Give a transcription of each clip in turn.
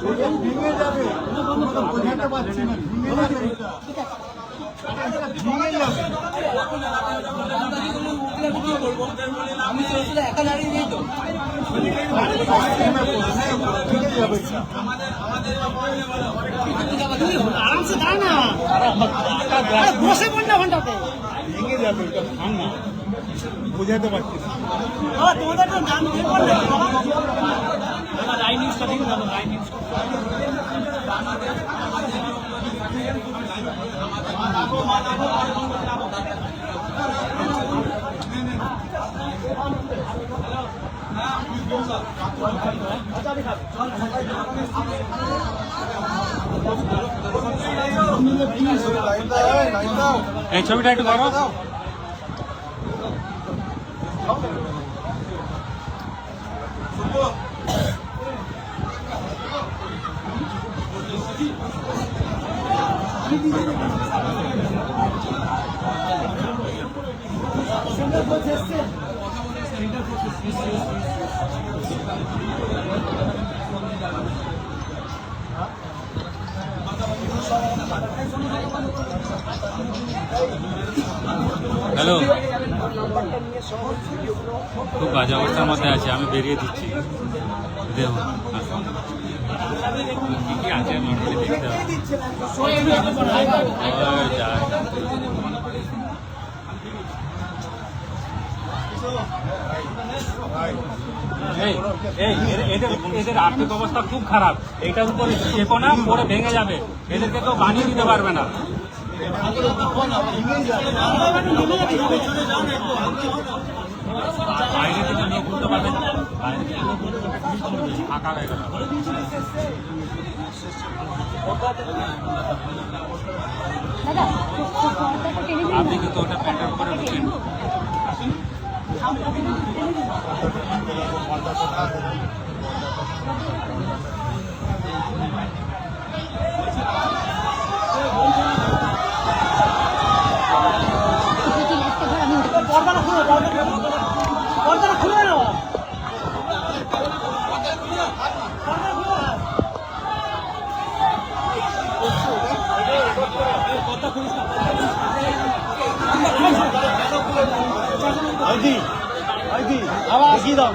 ভেঙে যাবে, বোঝাতে পারছি না, ভেঙে যাবে এটা। ভেঙে যাবে। আমি একা দাঁড়িয়ে নেই তো, ভেঙে যাবে এটা। আরামসে দাঁড়া না, বসে পড় না ঘন্টাতে। ভেঙে যাবে এটা, ভাঙ না, বোঝাতে পারছি না। তোমাদের তো নাম দিয়ে বললে লাইন নিউজটা দিন, লাইন নিউজ এই ছবিটা একটু করো। হ্যালো, খুব বাজে অবস্থার মধ্যে আছে, আমি বেরিয়ে দিচ্ছি। দেখুন কি কি আছে নর্মালি দেখতে হবে। এদের আর্থিক অবস্থা খুব খারাপ, এইটার উপরে চেপো না, পরে ভেঙে যাবে। এদেরকে কেউ বানিয়ে দিতে পারবে না। বাইরে থেকে লোক উঠতে পারবে, বাইরে থেকে লোক উঠতে ফাঁকা হয়ে গেল। আপনি কিন্তু ওটা প্যান্টের উপরে ঢুকেন। পর্দাটা খুলে নাও। আবার কি দাম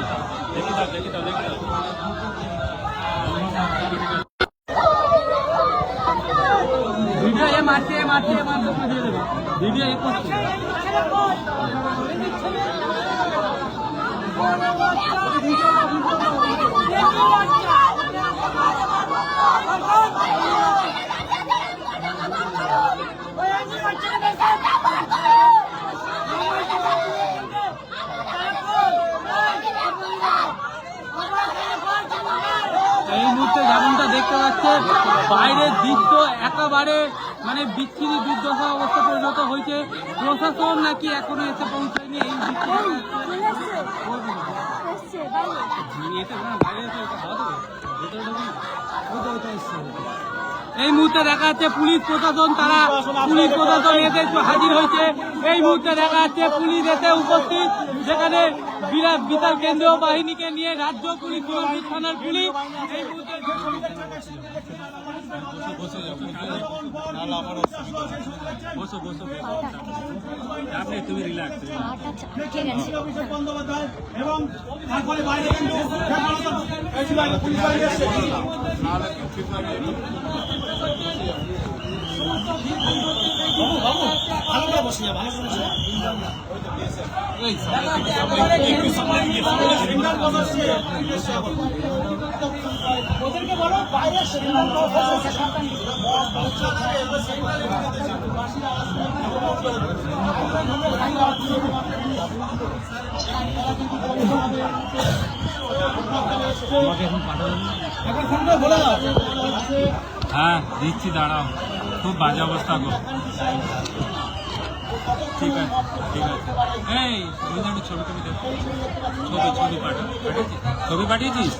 দেখি দাও, দেখি দাও, দেখি দাও। ভিডিও এ মারছে দিয়ে দেবে ভিডিও এ করছে। এই মুহূর্তে যেমনটা দেখতে পাচ্ছেন, বাইরের দৃশ্য একেবারে মানে বিচ্ছিরি দুর্দশা অবস্থা পরিণত হয়েছে। প্রশাসন নাকি এখনো এসে পৌঁছায়নি এই এই মুহূর্তে দেখা যাচ্ছে পুলিশ প্রশাসন এসে হাজির হয়েছে। এই মুহূর্তে দেখা যাচ্ছে পুলিশ এসে উপস্থিত, যেখানে বিশাল কেন্দ্রীয় বাহিনীকে নিয়ে রাজ্য পুলিশ, বিমানপুর থানার পুলিশ এই মুহূর্তে তুমি রিল্যাক্স। এবং তারপরে বাইরে কিন্তু ভালো করে বসে ভালো করে ওদেরকে বলো বাইরে হ্যাঁ দিচ্ছি, দাঁড়াও, খুব বাজে অবস্থা গো। ঠিক আছে, ঠিক আছে। এই একটু ছবি টবি দেখ, ছবি পাঠিয়েছি, ছবি পাঠিয়েছিস?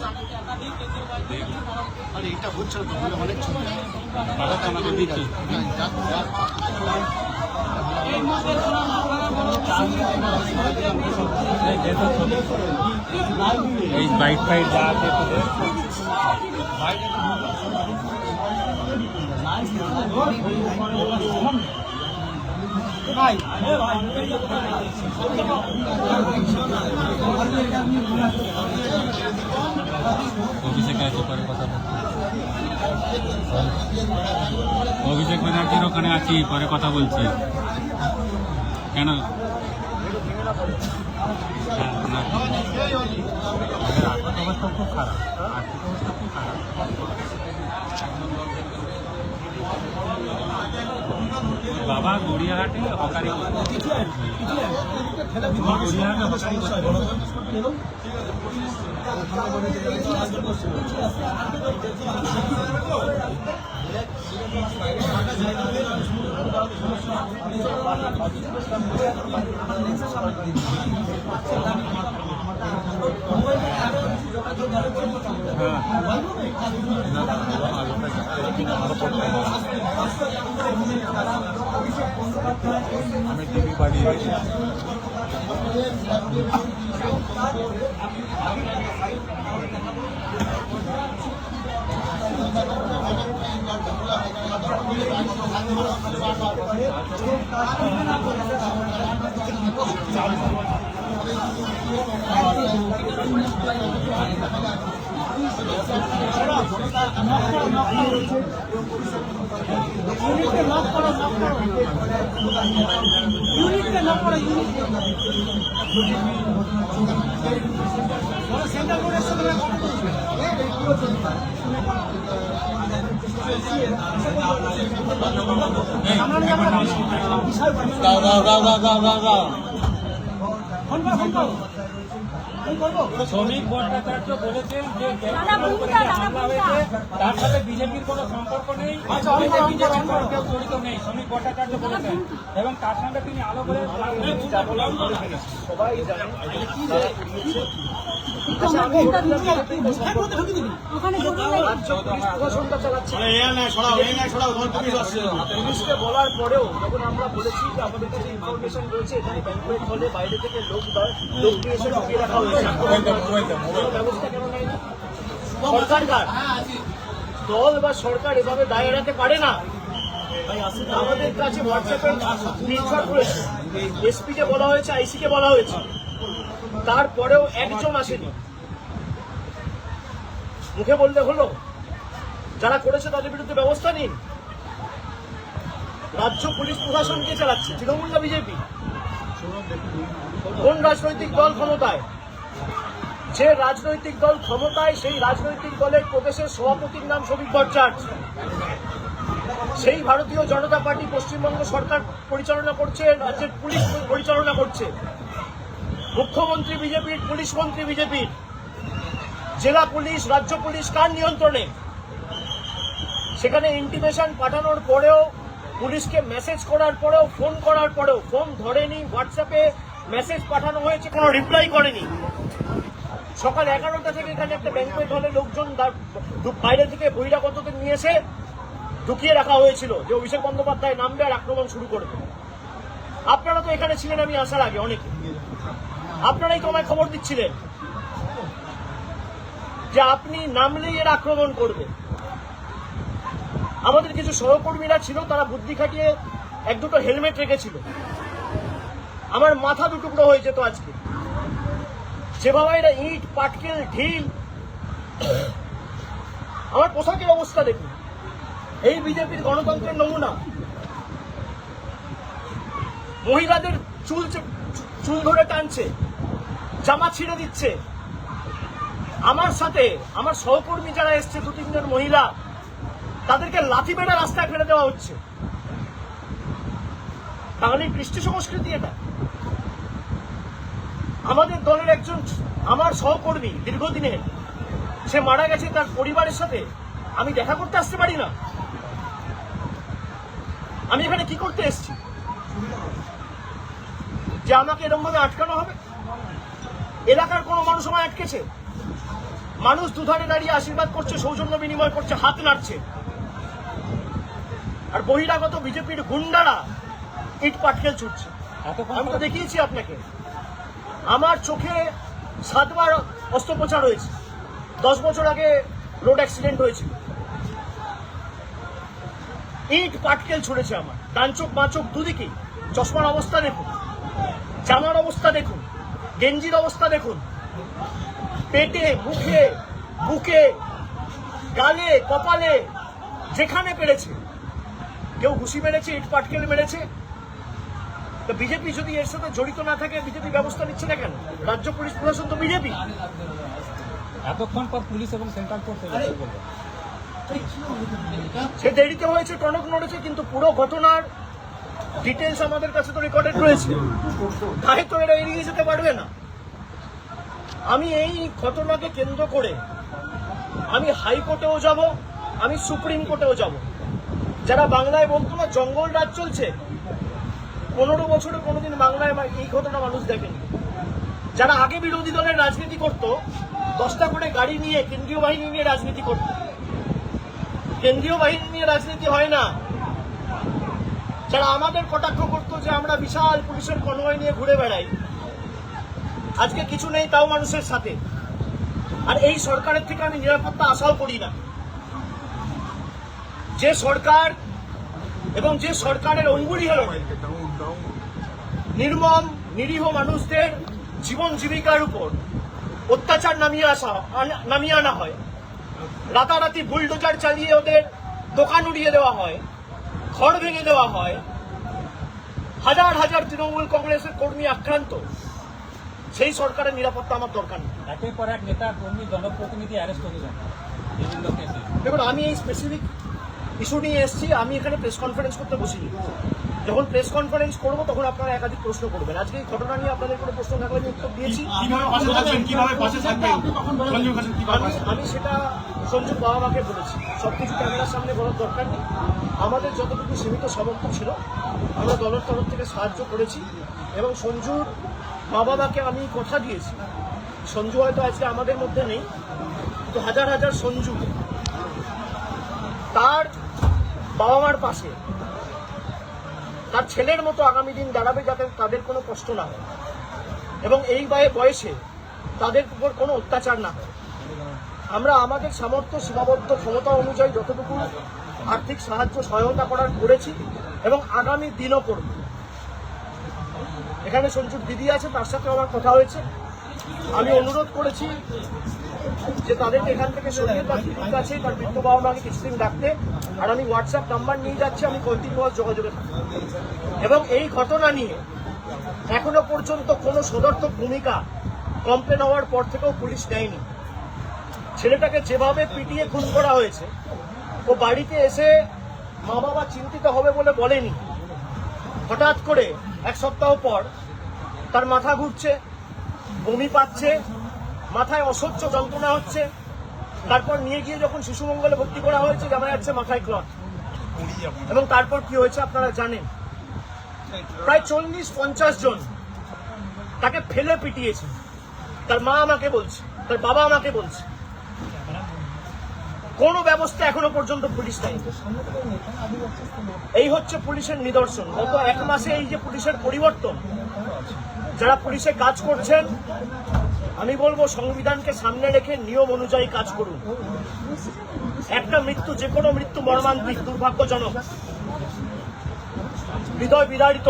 আরে এটা হচ্ছে তো অনেক ছবি পাঠাতে আমাকে দিচ্ছি। এই বাইক ফাইট যা আছে অভিষেক আছে পরে কথা বলছি। অভিষেক ব্যানার্জির ওখানে আছি, পরে কথা বলছি। কেন? আর্থিক অবস্থা খুব খারাপ, আর্থিক অবস্থা খুব খারাপ। বাবা গড়িয়াহাটে হকারি গড়িয়াহাটে হকারি আমি টিভি বাড়িয়ে শ্রমিক ভট্টাচার্য বলেছেন যে হামলা হয়েছে তার সাথে বিজেপির কোনো সম্পর্ক নেই, বিজেপির কোনো কেউ জড়িত নেই, শ্রমিক ভট্টাচার্য বলেছেন। এবং তার সঙ্গে তিনি আলো করে সবাই পুলিশকে বলার পরেও যখন আমরা বলেছি যে আমাদের কাছে ইনফরমেশন রয়েছে এখানে ব্যাংকুয়েট হলে বাইরে থেকে লোক দিয়ে এসে ঢুকিয়ে রাখা হয়েছে, ব্যবস্থা কেন নেই? সরকার দল বা সরকার এভাবে দায় এড়াতে পারে না। আমাদের কাছে হোয়াটসঅ্যাপে স্ক্রিনশট রয়েছে, এসপি কে বলা হয়েছে, আইসি কে বলা হয়েছে, তারপরেও একজন আসেনি। মুখে বললে হলো? যারা করেছে তাদের বিরুদ্ধে ব্যবস্থা নিন। রাজ্য পুলিশ প্রশাসনকে চালাচ্ছে তৃণমূল না বিজেপি? কোন রাজনৈতিক দল ক্ষমতায়? যে রাজনৈতিক দল ক্ষমতায় সেই রাজনৈতিক দলের প্রদেশের সভাপতির নাম শফিক ভট্টাচার্য। সেই ভারতীয় জনতা পার্টি পশ্চিমবঙ্গ সরকার পরিচালনা করছে, রাজ্যের পুলিশ পরিচালনা করছে। মুখ্যমন্ত্রী বিজেপির, পুলিশ মন্ত্রী বিজেপির। জেলা পুলিশ, রাজ্য পুলিশ কার নিয়ন্ত্রণে? সেখানে ইন্টিমেশন পাঠানোর পরেও, পুলিশকে মেসেজ করার পরেও, ফোন করার পরেও ফোন ধরেনি, হোয়াটসঅ্যাপে মেসেজ পাঠানো হয়েছে, কোনো রিপ্লাই করেনি। সকাল 11টা থেকে এখানে একটা ব্যাংকুয়েট হলে লোকজন বাইরে থেকে বহিরাগতদের নিয়ে এসে ঢুকিয়ে রাখা হয়েছিল যে অভিষেক বন্দ্যোপাধ্যায় নামবে আর আক্রমণ শুরু করবে। আপনারা তো এখানে ছিলেন আমি আসার আগে, অনেকে আপনারাই তো আমায় খবর দিচ্ছিলেন যে আপনি নামলেই এর আক্রমণ করবে। আমাদের কিছু সহকর্মীরা ছিল, তারা বুদ্ধি খাটিয়ে এক দুটো হেলমেট রেখেছিল। আমার মাথা দুটুকরো হয়ে যেত আজকে। যেভাবে এটা ইট, পাটকেল, ঢিল, আমার পোশাকের অবস্থা দেখুন। এই বিজেপির গণতন্ত্রের নমুনা। মহিলাদের চুল ধরে টানছে, জামা ছিঁড়ে দিচ্ছে। আমার সাথে আমার সহকর্মী যারা এসছে, 2-3 জন মহিলা, তাদেরকে লাথি মেরে রাস্তায় ফেলে দেওয়া হচ্ছে। তাহলে কৃষ্টি সংস্কৃতি এটা? আমাদের দলের একজন আমার সহকর্মী দীর্ঘদিনের, সে মারা গেছে, তার পরিবারের সাথে আমি দেখা করতে আসতে পারি না? আমি এখানে কি করতে এসেছি যে আমাকে এরকম ভাবে আটকানো হবে? এলাকার কোন মানুষ আমায় আটকেছে? মানুষ দুধারে দাঁড়িয়ে আশীর্বাদ করছে, সৌজন্য বিনিময় করছে, হাত নাড়ছে। আর বহিরাগত বিজেপির গুন্ডারা ইট পাটকেল ছুটছে। আমি তো দেখিয়েছি আপনাকে, আমার চোখে 7 বার অস্ত্রোপচার হয়েছে। 10 বছর আগে রোড অ্যাক্সিডেন্ট হয়েছিল। ইট পাটকেল ছুড়েছে আমার, ডান চোখ বাঁ চোখ দুদিকেই। চশমার অবস্থা দেখুন, জামার অবস্থা দেখুন, গেঞ্জির অবস্থা দেখুন, পেটে, মুখে, বুকে, গালে, কপালে, যেখানে পেরেছে। কেউ ঘুষি মেরেছে, ইট পাটকেল মেরেছে। তো বিজেপি যদি এর সাথে জড়িত না থাকে, বিজেপি ব্যবস্থা নিচ্ছে না কেন? রাজ্য পুলিশ প্রশাসন তো বিজেপি। এতক্ষণ পর পুলিশ এবং সেন্ট্রাল কোর্ট এসেছে বলে। সে দেরিতে হয়েছে, টনক নড়েছে, কিন্তু পুরো ঘটনার ডিটেলস আমাদের কাছে তো রেকর্ডেড রয়েছে। তাই তো এরা এড়িয়ে যেতে পারবে না। আমি এই ঘটনাকে কেন্দ্র করে আমি হাইকোর্টেও যাব, আমি সুপ্রিম কোর্টেও যাব। যারা বাংলায় বলতো না জঙ্গল রাজ চলছে, 15 বছরে কোনোদিন বাংলায় এই ঘটনা মানুষ দেখেনি। যারা আগে বিরোধী দলের রাজনীতি করত, 10টা করে গাড়ি নিয়ে কেন্দ্রীয় বাহিনী নিয়ে রাজনীতি করত। কেন্দ্রীয় বাহিনী নিয়ে রাজনীতি হয় না। যারা আমাদের কটাক্ষ করতো যে আমরা বিশাল পুলিশের কনভয় নিয়ে ঘুরে বেড়াই, আজকে কিছু নেই তাও মানুষের সাথে। আর এই সরকারের থেকে আমি নিরাপত্তা আশাও করি না। যে সরকার এবং যে সরকারের অঙ্গুলি হল নির্মম নিরীহ মানুষদের জীবন জীবিকার উপর অত্যাচার নামিয়ে আনা হয়, রাতারাতি বুলডোজার চালিয়ে ওদের দোকান উড়িয়ে দেওয়া হয়, ঘর ভেঙে দেওয়া হয়, হাজার হাজার তৃণমূল কংগ্রেসের কর্মী আক্রান্ত, সেই সরকারের নিরাপত্তা আমার দরকার নেই। একের পর এক নেতা কর্মী জনপ্রতিনিধি অ্যারেস্ট হতে যান বিভিন্ন কেসে। দেখুন, আমি এই স্পেসিফিক ইস্যু নিয়ে এসেছি। আমি এখানে প্রেস কনফারেন্স করতে বসিনি। যখন প্রেস কনফারেন্স করবো তখন আপনারা একাধিক প্রশ্ন করবেন। আজকে এই ঘটনা নিয়ে আপনাদের কোনো প্রশ্ন থাকলে আমি উত্তর দিয়েছি। আমি সেটা সঞ্জুর বাবা মাকে বলেছি। সবকিছু ক্যামেরার সামনে বলার দরকার নেই। আমাদের যতটুকু সীমিত সামর্থ্য ছিল আমরা দলের তরফ থেকে সাহায্য করেছি, এবং সঞ্জুর মা বাবাকে আমি কথা দিয়েছি। সঞ্জু হয়তো আজকে আমাদের মধ্যে নেই, তো হাজার হাজার সঞ্জু তার বাবা মার পাশে তার ছেলের মতো আগামী দিন দাঁড়াবে, যাতে তাদের কোনো কষ্ট না হয় এবং এই বয়সে তাদের উপর কোনো অত্যাচার না হয়। আমরা আমাদের সামর্থ্য সীমাবদ্ধ ক্ষমতা অনুযায়ী যতটুকু আর্থিক সাহায্য সহায়তা করার করেছি এবং আগামী দিনও করব। এখানে সঞ্জুর দিদি আছে, তার সাথে আমার কথা হয়েছে। আমি অনুরোধ করেছি যে তাদেরকে এখান থেকে সরিয়ে তার দিদির কাছে তার বৃদ্ধ বাবা মাকে কিছুদিন ডাকতে। আর আমি হোয়াটসঅ্যাপ নাম্বার নিয়ে যাচ্ছি, আমি কন্টিনিউয়াস যোগাযোগে থাকি। এবং এই ঘটনা নিয়ে এখনো পর্যন্ত কোনো সদর্থক ভূমিকা কমপ্লেন হওয়ার পর থেকেও পুলিশ নেয়নি। ছেলেটাকে যেভাবে পিটিয়ে খুন করা হয়েছে, ও বাড়িতে এসে মা বাবা চিন্তিত হবে বলে বলেনি। হঠাৎ করে 1 সপ্তাহ পর তার মাথা ঘুরছে, বমি পাচ্ছে, মাথায় অসহ্য যন্ত্রণা হচ্ছে। তারপর নিয়ে গিয়ে যখন শিশু মঙ্গলে ভর্তি করা হয়েছে, জানা যাচ্ছে মাথায় ক্লট। এবং তারপর কি হয়েছে আপনারা জানেন, প্রায় 40-50 জন তাকে ফেলে পিটিয়েছে। তার মা আমাকে বলছে, তার বাবা আমাকে বলছে। কোনো ব্যবস্থা এখনো পর্যন্ত পুলিশ নেই। এই হচ্ছে পুলিশের নিদর্শন। গত 1 মাসে এই যে পুলিশের পরিবর্তন, যারা পুলিশে কাজ করছেন, আমি বলবো সংবিধানকে সামনে রেখে নিয়ম অনুযায়ী কাজ করুন। একটা মৃত্যু, যে কোনো মৃত্যু মর্মান্তিক, দুর্ভাগ্যজনক, হৃদয় বিদারিত,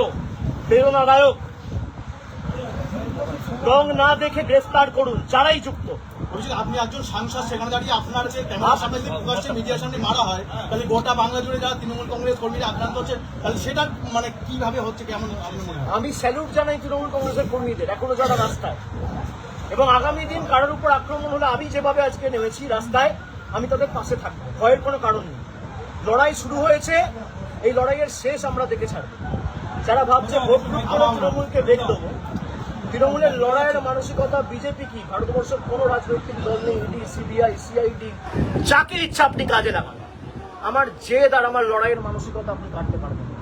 প্রেরণাদায়ক। রং না দেখে গ্রেফতার করুন যারাই যুক্ত। আপনি একজন সাংসদ, সেখানে দাঁড়িয়ে আপনার যে ক্যামেরার সামনে যে প্রকাশ্যে মিডিয়ার সামনে মারা হয়, তাহলে গোটা বাংলা জুড়ে যারা তৃণমূল কংগ্রেস কর্মীরা আক্রান্ত হচ্ছে, তাহলে সেটা মানে কিভাবে হচ্ছে, কেমন মনে হয়? আমি স্যালুট জানাই তৃণমূল কংগ্রেসের কর্মীদের, এখনো যারা রাস্তায়। এবং আগামী দিন কারোর উপর আক্রমণ হলে আমি যেভাবে আজকে নেমেছি রাস্তায়, আমি তাদের পাশে থাকবো। ভয়ের কোনো কারণ নেই। লড়াই শুরু হয়েছে, এই লড়াইয়ের শেষ আমরা দেখে ছাড়বো। যারা ভাবছে ভোট গ্রুপ করে তৃণমূলকে বেগ দেবো, তৃণমূলের লড়াইয়ের মানসিকতা বিজেপি কি, ভারতবর্ষের কোনো রাজনৈতিক দল নেই, ইডি, সিবিআই, সিআইডি, যাকে ইচ্ছা আপনি কাজে লাগান। আমার জেদ আর আমার লড়াইয়ের মানসিকতা আপনি কাটতে পারবেন না।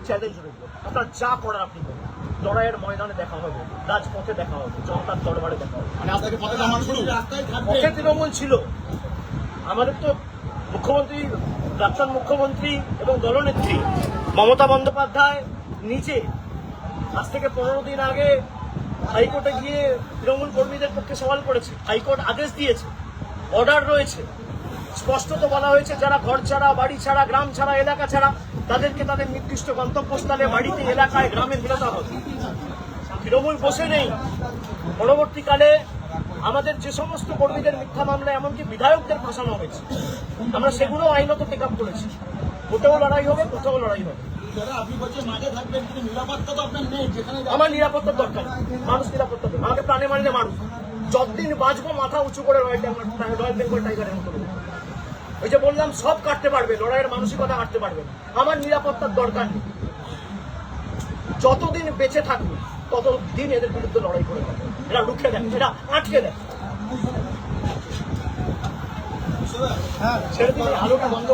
চ্যালেঞ্জ রইল, আপনার যা করার আপনি করুন। লড়াইয়ের ময়দানে দেখা হবে, রাজপথে দেখা হবে, জনতার দরবারে দেখা হবে। পথে তৃণমূল ছিল। আমাদের তো মুখ্যমন্ত্রী, প্রাক্তন মুখ্যমন্ত্রী এবং দলনেত্রী মমতা বন্দ্যোপাধ্যায় নিজে আজ থেকে 15 দিন আগে হাইকোর্টে গিয়ে তৃণমূল কর্মীদের পক্ষে সওয়াল করেছে। হাইকোর্ট আদেশ দিয়েছে, অর্ডার রয়েছে। স্পষ্টত বলা হয়েছে যারা ঘর ছাড়া, বাড়ি ছাড়া, গ্রাম ছাড়া, এলাকা ছাড়া, তাদেরকে তাদের নির্দিষ্ট গন্তব্যস্থলে, বাড়িতে, এলাকায়, গ্রামে ফেরাতে হবে। তৃণমূল বসে নেই। পরবর্তীকালে আমাদের যে সমস্ত কর্মীদের মিথ্যা মামলায় এমনকি বিধায়কদের ফাঁসানো হয়েছে, আমরা সেগুলো আইনত টেক আপ করেছি। কোথাও লড়াই হবে, কোথাও লড়াই হবে। আপনি বলছেন মাঝে থাকবেন, কিন্তু নিরাপত্তা তো আপনার নেই। যেখানে আমার নিরাপত্তার দরকার, মানুষ নিরাপত্তা দেবে। আমাকে প্রাণে মারলে মানুষ, যতদিন বাঁচবো মাথা উঁচু করে রয়্যাল বেঙ্গল টাইগারের মতো করবো। ওই যে বললাম, সব কাটতে পারবে, লড়াইয়ের মানসিকতা কাটতে পারবে না। আমার নিরাপত্তার দরকার নেই। যতদিন বেঁচে থাকবে ততদিন এদের বিরুদ্ধে লড়াই করে যাবে। এরা রুখে দেয়, এরা আটকে দেয়। ছেড়ে দিন, আলোটা বন্ধ করে